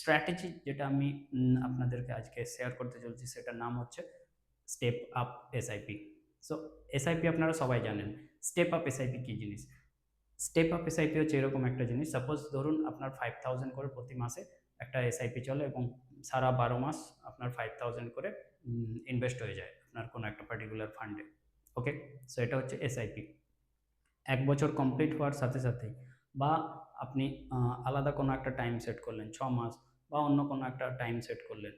Strategy যেটা আমি আপনাদেরকে আজকে শেয়ার করতে চলছি সেটার নাম হচ্ছে step up SIP. So SIP আপনারা সবাই জানেন। স্টেপ আপ এসআইপি কী জিনিস? স্টেপ আপ এসআইপি হচ্ছে এরকম একটা জিনিস, সাপোজ ধরুন আপনার 5000 করে প্রতি মাসে একটা এসআইপি চলে এবং সারা 12 মাস আপনার 5000 করে ইনভেস্ট হয়ে যায় আপনার কোনো একটা পার্টিকুলার ফান্ডে। ওকে, সো এটা হচ্ছে এসআইপি। 1 বছর কমপ্লিট হওয়ার সাথে সাথেই বা আপনি আলাদা কোনো একটা টাইম সেট করলেন 6 মাস বা অন্য কোনো একটা টাইম সেট করলেন,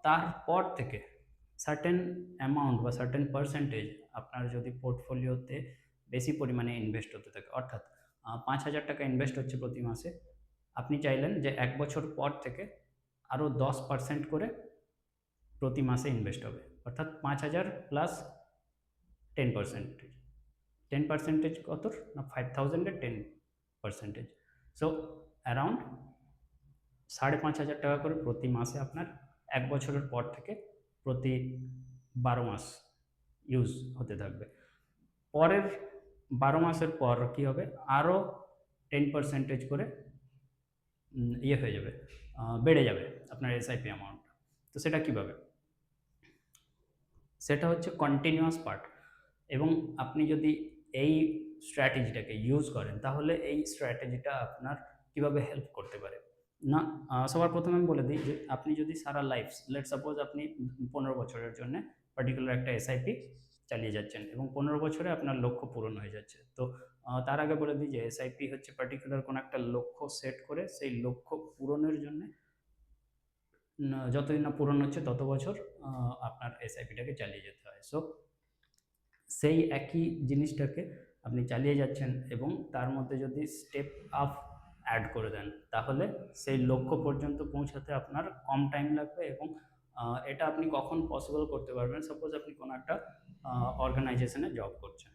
তারপর থেকে সার্টেন অ্যামাউন্ট বা সার্টেন পার্সেন্টেজ আপনার যদি পোর্টফোলিওতে বেশি পরিমাণে ইনভেস্ট হতে থাকে, অর্থাৎ 5,000 টাকা ইনভেস্ট হচ্ছে প্রতি মাসে, আপনি চাইলেন যে 1 বছর পর থেকে আরও 10% করে প্রতি মাসে ইনভেস্ট হবে, অর্থাৎ 5,000 প্লাস 10%। 10% কত না 5,000-এর 10%। সো অ্যারাউন্ড 5,500 টাকা করে প্রতি মাসে আপনার 1 বছরের পর থেকে প্রতি 12 মাস ইউজ হতে থাকবে। পরের 12 মাসের পর কি হবে, আরও 10% করে ইয়ে হয়ে যাবে, বেড়ে যাবে আপনার এসআইপি অ্যামাউন্ট। তো সেটা কীভাবে? সেটা হচ্ছে কন্টিনিউয়াস পার্ট, এবং আপনি যদি এই স্ট্র্যাটেজিটাকে ইউজ করেন তাহলে এই স্ট্র্যাটেজিটা আপনার কিভাবে হেল্প করতে পারে না। সবার প্রথমে আমি বলে দিই যে আপনি যদি সারা লাইফ, লেট সাপোজ আপনি 15 বছরের জন্য পার্টিকুলার একটা এসআইপি চালিয়ে যাচ্ছেন এবং 15 বছরে আপনার লক্ষ্য পূরণ হয়ে যাচ্ছে, তো তার আগে বলে দিই যে এসআইপি হচ্ছে পার্টিকুলার কোনো একটা লক্ষ্য সেট করে সেই লক্ষ্য পূরণের জন্য যতদিন না পূরণ হচ্ছে তত বছর আপনার এসআইপিটাকে চালিয়ে যেতে হয়। সো সেই একই জিনিসটাকে আপনি চালিয়ে যাচ্ছেন এবং তার মধ্যে যদি স্টেপ আপ অ্যাড করে দেন তাহলে সেই লক্ষ্য পর্যন্ত পৌঁছাতে আপনার কম টাইম লাগবে, এবং এটা আপনি কখন পসিবল করতে পারবেন, সাপোজ আপনি কোনো একটা অর্গানাইজেশনে জব করছেন,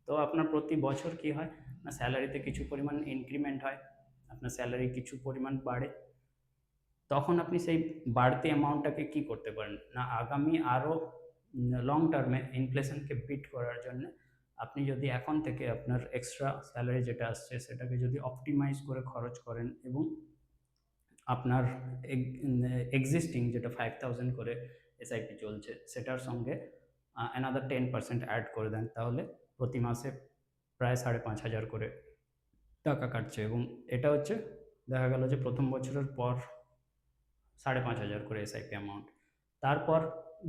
তো আপনার প্রতি বছর কি হয় না স্যালারিতে কিছু পরিমাণ ইনক্রিমেন্ট হয়, আপনার স্যালারি কিছু পরিমাণ বাড়ে, তখন আপনি সেই বাড়তি অ্যামাউন্টটাকে কি করতে পারেন না আগামী আরও লং টার্মে ইনফ্লেশনকে বিট করার জন্য আপনি যদি এখন থেকে আপনার এক্সট্রা স্যালারি যেটা আসছে সেটাকে যদি অপটিমাইজ করে খরচ করেন এবং আপনার এক্সিস্টিং যেটা 5,000 করে এসআইপি চলছে সেটার সঙ্গে অ্যানাদার 10% অ্যাড করে দেন, তাহলে প্রতি মাসে প্রায় 5,500 করে টাকা কাটছে, এবং এটা হচ্ছে দেখা গেল যে প্রথম বছরের পর 5,500 করে এসআইপি অ্যামাউন্ট, তারপর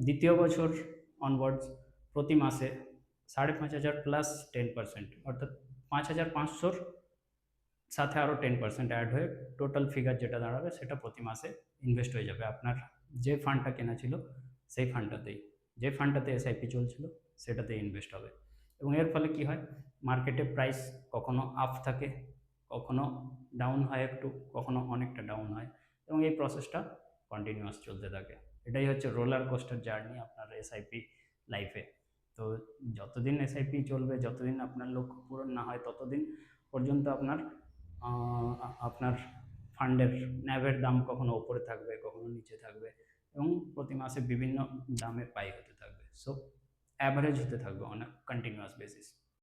দ্বিতীয় বছর অনওয়ার্ডস প্রতি মাসে 5,500 প্লাস 10%, অর্থাৎ 5,500-র সাথে আরও 10% অ্যাড হয়ে টোটাল ফিগার যেটা দাঁড়াবে সেটা প্রতি মাসে ইনভেস্ট হয়ে যাবে আপনার যে ফান্ডটা কেনা ছিল সেই ফান্ডটাতেই, যে ফান্ডটাতে এসআইপি চলছিল সেটাতেই ইনভেস্ট হবে। এবং এর ফলে কি হয়, মার্কেটে প্রাইস কখনো আপ থাকে, কখনো ডাউন হয় একটু, কখনো অনেকটা ডাউন হয়, এবং এই প্রসেসটা কন্টিনিউয়াস চলতে থাকে। এটাই হচ্ছে রোলার কোস্টার জার্নি আপনার এসআইপি লাইফে। তো যতদিন এসআইপি চলবে, যতদিন আপনার লক্ষ্য পূরণ না হয় ততদিন পর্যন্ত আপনার আপনার ফান্ডের ন্যাভের দাম কখনো ওপরে থাকবে, কখনো নিচে থাকবে, এবং প্রতি মাসে বিভিন্ন দামে বাই হতে থাকবে। সো অ্যাভারেজ হতে থাকবে অন আ কন্টিনিউয়াস বেসিস।